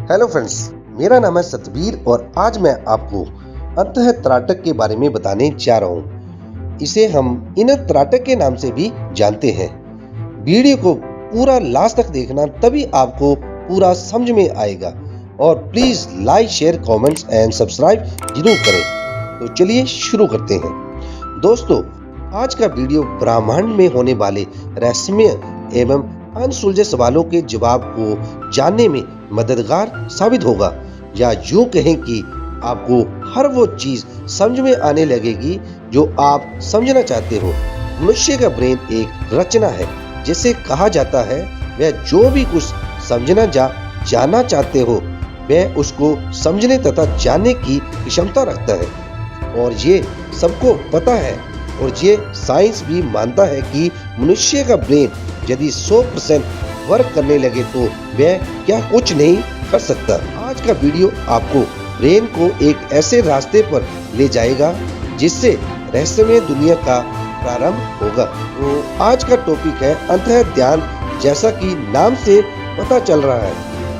Hello friends, मेरा नाम है सतबीर और आज मैं आपको अंतः त्राटक के बारे में बताने जा रहा हूँ। इसे हम इन त्राटक के नाम से भी जानते हैं। वीडियो को पूरा लास्ट तक देखना, तभी आपको पूरा समझ में आएगा। और please like, share, comments and subscribe जरूर करें। तो चलिए शुरू करते हैं। दोस्तों, आज का वीडियो ब्रह्मांड में होने वाले रहस्यमय एवं अनसुलझे सवालों के जवाब को जानने में मददगार साबित होगा, या यूं कहें कि आपको हर वो चीज समझ में आने लगेगी जो आप समझना चाहते हो। मनुष्य का ब्रेन एक रचना है, जिसे कहा जाता है वह जो भी कुछ समझना जानना चाहते हो वह उसको समझने तथा जानने की क्षमता रखता है। और ये सबको पता है, और ये साइंस भी मानता है कि मनुष्य का ब्रेन यदि 100% वर्क करने लगे तो वह क्या कुछ नहीं कर सकता। आज का वीडियो आपको ब्रेन को एक ऐसे रास्ते पर ले जाएगा जिससे रहस्यमय दुनिया का प्रारंभ होगा। तो आज का टॉपिक है अंतः ध्यान। जैसा कि नाम से पता चल रहा है,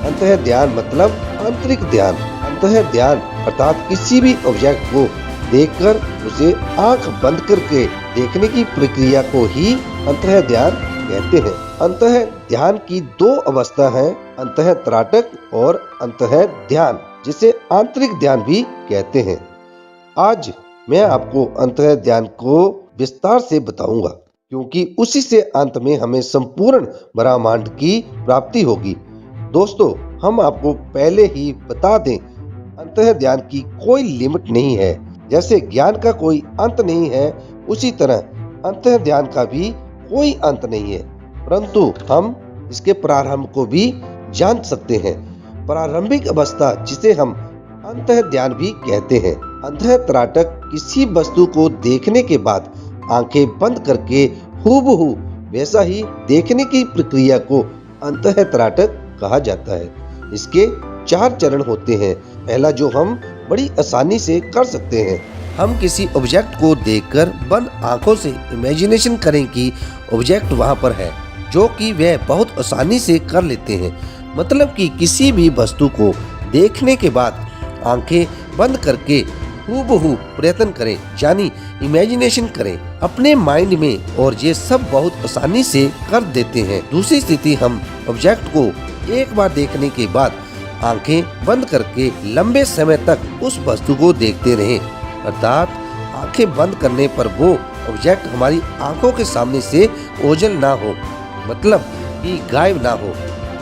अंतः ध्यान मतलब आंतरिक ध्यान। अंतः ध्यान अर्थात किसी भी ऑब्जेक्ट को देखकर उसे आंख बंद करके देखने की प्रक्रिया को ही अंतः ध्यान कहते हैं। अंतः ध्यान की दो अवस्था है, अंतः त्राटक और अंतः ध्यान, जिसे आंतरिक ध्यान भी कहते हैं। आज मैं आपको अंतः ध्यान को विस्तार से बताऊंगा, क्योंकि उसी से अंत में हमें संपूर्ण ब्रह्मांड की प्राप्ति होगी। दोस्तों, हम आपको पहले ही बता दें, अंतः ध्यान की कोई लिमिट नहीं है। जैसे ज्ञान का कोई अंत नहीं है, उसी तरह अंतः ध्यान का भी कोई अंत नहीं है, परंतु हम इसके प्रारंभ को भी जान सकते हैं। प्रारंभिक अवस्था, जिसे हम अंतः ध्यान भी कहते हैं। अंतः त्राटक किसी वस्तु को देखने के बाद आंखें बंद करके हूबहू वैसा ही देखने की प्रक्रिया को अंतः त्राटक कहा जाता है। इसके 4 चरण होते हैं। पहला, जो हम बड़ी आसानी से कर सकते हैं, हम किसी ऑब्जेक्ट को देखकर बंद आंखों से इमेजिनेशन करें कि ऑब्जेक्ट वहां पर है, जो कि वह बहुत आसानी से कर लेते हैं। मतलब कि किसी भी वस्तु को देखने के बाद आंखें बंद करके हूबहू प्रयत्न करें, यानी इमेजिनेशन करें अपने माइंड में, और ये सब बहुत आसानी से कर देते हैं। दूसरी स्थिति, हम ऑब्जेक्ट को एक बार देखने के बाद आंखें बंद करके लंबे समय तक उस वस्तु को देखते रहें। अर्थात आंखें बंद करने पर वो ऑब्जेक्ट हमारी आंखों के सामने से ओझल ना हो, मतलब कि गायब ना हो।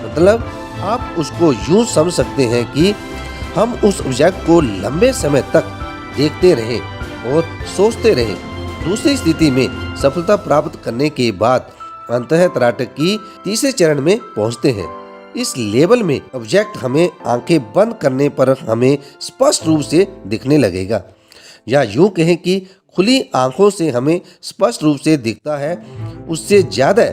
मतलब आप उसको यूं समझ सकते हैं कि हम उस ऑब्जेक्ट को लंबे समय तक देखते रहें और सोचते रहें। दूसरी स्थिति में सफलता प्राप्त करने के बाद अंतः त्राटक की तीसरे चरण में पहुंचते हैं। इस लेवल में ऑब्जेक्ट हमें आंखें बंद करने पर हमें स्पष्ट रूप से दिखने लगेगा, या यूं कहें कि खुली आंखों से हमें स्पष्ट रूप से दिखता है, उससे ज्यादा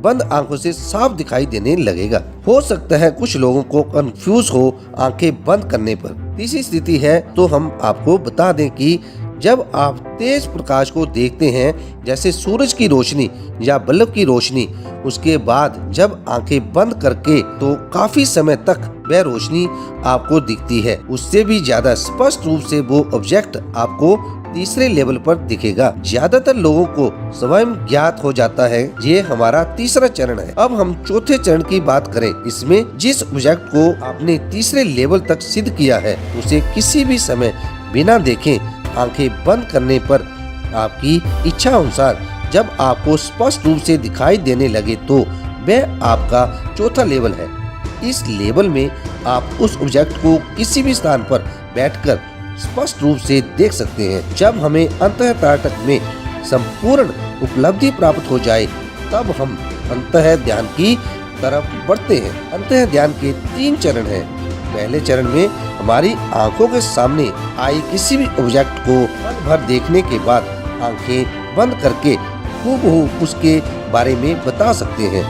बंद आंखों से साफ दिखाई देने लगेगा। हो सकता है कुछ लोगों को कंफ्यूज हो आंखें बंद करने पर। तीसरी स्थिति है, तो हम आपको बता दें कि जब आप तेज प्रकाश को देखते हैं, जैसे सूरज की रोशनी या बल्ब की रोशनी, उसके बाद जब आंखें बंद करके तो काफी समय तक वह रोशनी आपको दिखती है। उससे भी ज्यादा स्पष्ट रूप से वो ऑब्जेक्ट आपको तीसरे लेवल पर दिखेगा। ज्यादातर लोगों को स्वयं ज्ञात हो जाता है। ये हमारा तीसरा चरण है। अब हम चौथे चरण की बात करें। इसमें जिस ऑब्जेक्ट को आपने तीसरे लेवल तक सिद्ध किया है, उसे किसी भी समय बिना देखे आंखें बंद करने पर आपकी इच्छा अनुसार जब आपको स्पष्ट रूप से दिखाई देने लगे, तो वह आपका चौथा लेवल है। इस लेवल में आप उस ऑब्जेक्ट को किसी भी स्थान पर बैठकर स्पष्ट रूप से देख सकते हैं। जब हमें अंतः त्राटक में संपूर्ण उपलब्धि प्राप्त हो जाए, तब हम अंतः ध्यान की तरफ बढ़ते हैं। अंतः ध्यान के 3 चरण हैं। पहले चरण में हमारी आंखों के सामने आई किसी भी ऑब्जेक्ट को पल भर देखने के बाद आंखें बंद करके हूबहू उसके बारे में बता सकते हैं।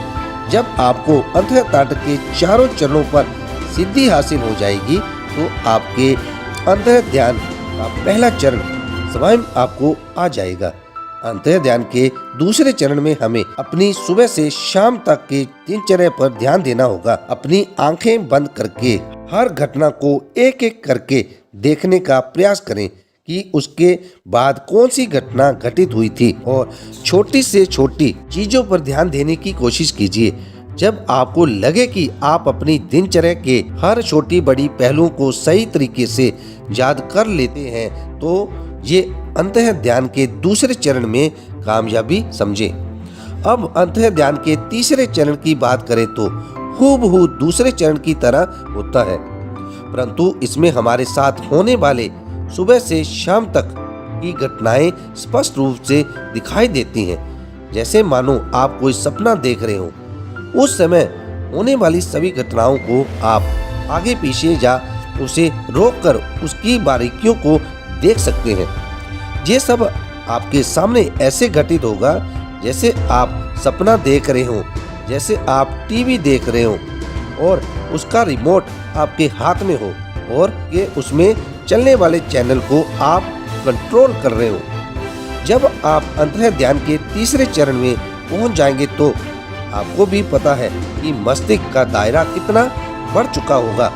जब आपको अंतः त्राटक के 4 चरणों पर सिद्धि हासिल हो जाएगी, तो आपके अंतः ध्यान का पहला चरण स्वयं आपको आ जाएगा। अंतः ध्यान के दूसरे चरण में हमें अपनी सुबह से शाम तक के दिनचर्या पर ध्यान देना होगा। अपनी आंखें बंद करके हर घटना को एक एक करके देखने का प्रयास करें कि उसके बाद कौन सी घटना घटित हुई थी और छोटी से छोटी चीजों पर ध्यान देने की कोशिश कीजिए। जब आपको लगे कि आप अपनी दिनचर्या के हर छोटी बड़ी पहलुओं को सही तरीके से याद कर लेते हैं तो ये अंतः ध्यान के दूसरे चरण में कामयाबी समझें। अब अंतः ध्यान के तीसरे चरण की बात करें तो हूबहू दूसरे चरण की तरह होता है, परंतु इसमें हमारे साथ होने वाले सुबह से शाम तक की घटनाएं स्पष्ट रूप से दिखाई देती हैं। जैसे मानो आप कोई सपना देख रहे हो। उस समय होने वाली सभी घटनाओं को आप आगे पीछे या उसे रोककर उसकी बारीकियों को देख सकते हैं। ये सब आपके सामने ऐसे घटित होगा जैसे आप सपना देख रहे हो, जैसे आप टीवी देख रहे हो और उसका रिमोट आपके हाथ में हो और ये उसमें चलने वाले चैनल को आप कंट्रोल कर रहे हो। जब आप अंतः ध्यान के तीसरे चरण में पहुंच जाएंगे तो आपको भी पता है कि मस्तिष्क का दायरा कितना बढ़ चुका होगा।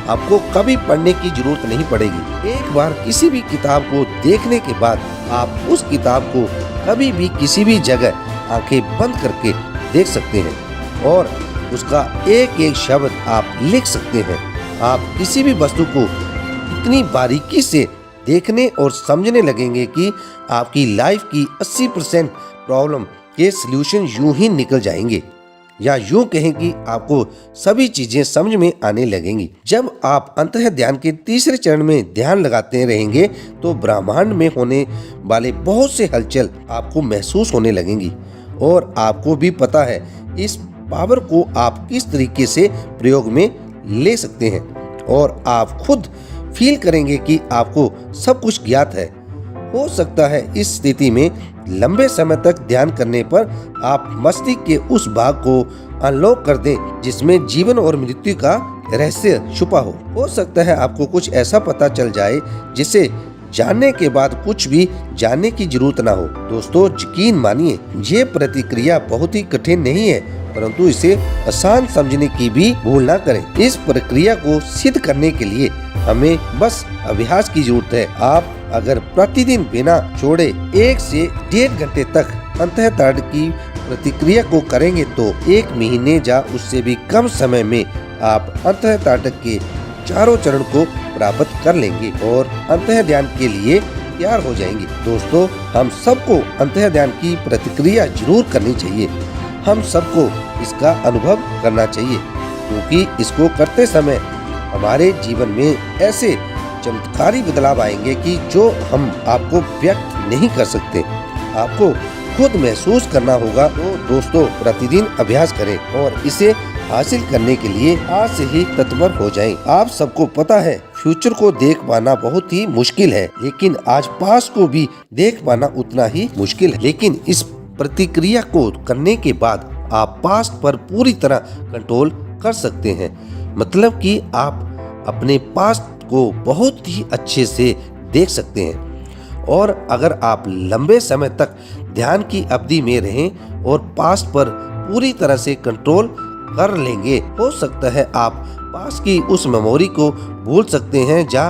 आपको कभी पढ़ने की जरूरत नहीं पड़ेगी। एक बार किसी भी किताब को देखने के बाद आप उस किताब को कभी भी किसी भी जगह आंखें बंद करके देख सकते हैं और उसका एक एक शब्द आप लिख सकते हैं। आप किसी भी वस्तु को इतनी बारीकी से देखने और समझने लगेंगे कि आपकी लाइफ की 80% प्रॉब्लम के सलूशन यूं ही निकल जाएंगे, या यूं कहें कि आपको सभी चीजें समझ में आने लगेंगी। जब आप अंतः ध्यान के तीसरे चरण में ध्यान लगाते रहेंगे तो ब्रह्मांड में होने वाले बहुत से हलचल आपको महसूस होने लगेंगी और आपको भी पता है इस पावर को आप किस तरीके से प्रयोग में ले सकते हैं और आप खुद फील करेंगे कि आपको सब कुछ ज्ञात है। हो सकता है इस स्थिति में लंबे समय तक ध्यान करने पर आप मस्तिष्क के उस भाग को अनलॉक कर दें जिसमें जीवन और मृत्यु का रहस्य छुपा हो सकता है आपको कुछ ऐसा पता चल जाए जिसे जानने के बाद कुछ भी जानने की जरूरत ना हो। दोस्तों यकीन मानिए ये प्रतिक्रिया बहुत ही कठिन नहीं है, परंतु इसे आसान समझने की भी भूल ना करें। इस प्रक्रिया को सिद्ध करने के लिए हमें बस अभ्यास की जरूरत है। आप अगर प्रतिदिन बिना छोड़े 1 से 1.5 घंटे तक अंतः ध्यान की प्रतिक्रिया को करेंगे तो 1 महीने या उससे भी कम समय में आप अंतः ध्यान के चारों चरण को प्राप्त कर लेंगे और अंतः ध्यान के लिए तैयार हो जाएंगे। दोस्तों हम सबको अंतः ध्यान की प्रतिक्रिया जरूर करनी चाहिए। हम सबको इसका अनुभव करना चाहिए क्योंकि इसको करते समय हमारे जीवन में ऐसे चमत्कारी बदलाव आएंगे कि जो हम आपको व्यक्त नहीं कर सकते। आपको खुद महसूस करना होगा। तो दोस्तों प्रतिदिन अभ्यास करें और इसे हासिल करने के लिए आज से ही तत्पर हो जाएं। आप सबको पता है फ्यूचर को देख पाना बहुत ही मुश्किल है, लेकिन आज पास्ट को भी देख पाना उतना ही मुश्किल है। लेकिन इस प्रतिक्रिया को करने के बाद आप पास्ट पर पूरी तरह कंट्रोल कर सकते हैं। मतलब कि आप अपने पास्ट को बहुत ही अच्छे से देख सकते हैं और अगर आप लंबे समय तक ध्यान की अवधि में रहें और पास्ट पर पूरी तरह से कंट्रोल कर लेंगे, हो सकता है आप पास्ट की उस मेमोरी को भूल सकते हैं या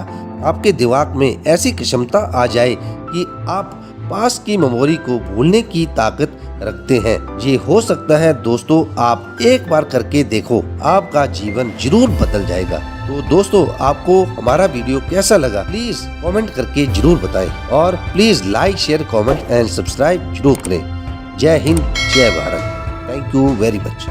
आपके दिमाग में ऐसी क्षमता आ जाए कि आप पास्ट की मेमोरी को भूलने की ताकत रखते हैं। ये हो सकता है दोस्तों, आप एक बार करके देखो, आपका जीवन जरूर बदल जाएगा। तो दोस्तों आपको हमारा वीडियो कैसा लगा प्लीज कमेंट करके जरूर बताएं और please like share comment and subscribe जरूर करें। जय हिंद जय Bharat. Thank you very much.